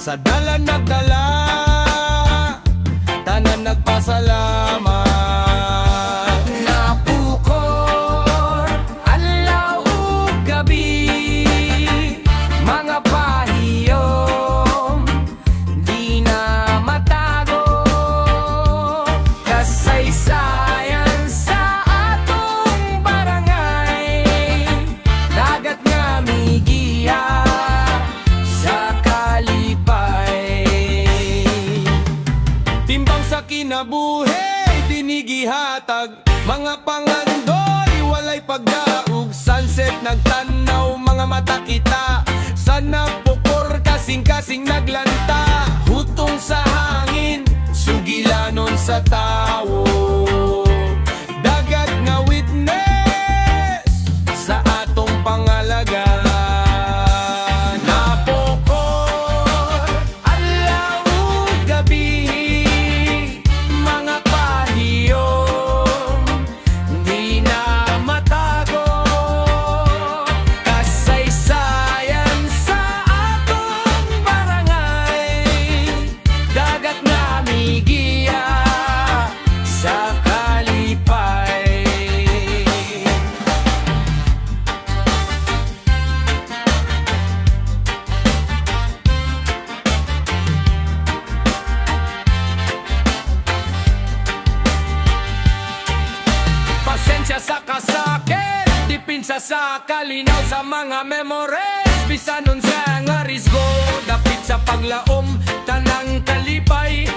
sa dala nagdala, tanan nagpasalamat. Napukor adlaw ug gabi, mga pahiyom di na matago, kasaysayan sa atong barangay, dagat nga migiya sa kalipay. Timbang sa kinabuhi dinigihatag, mga pangandoy walay pagdaog, sunset nagtanaw mga mata kita, sa napukor kasing-kasing naglanta, hutong sa hangin sugilanon sa tawo, dagat nga witness sa atong pangalaga. Napukor adlaw ug gabi, mga pahiyom di na matago, kasaysayan sa atong barangay, dagat nga migiya sa kalipay. Pasensya sa kasakit, dipinsa sa kalinaw sa mga memories, bisan unsa nga risgo, dapit sa paglaom tanang kalipay.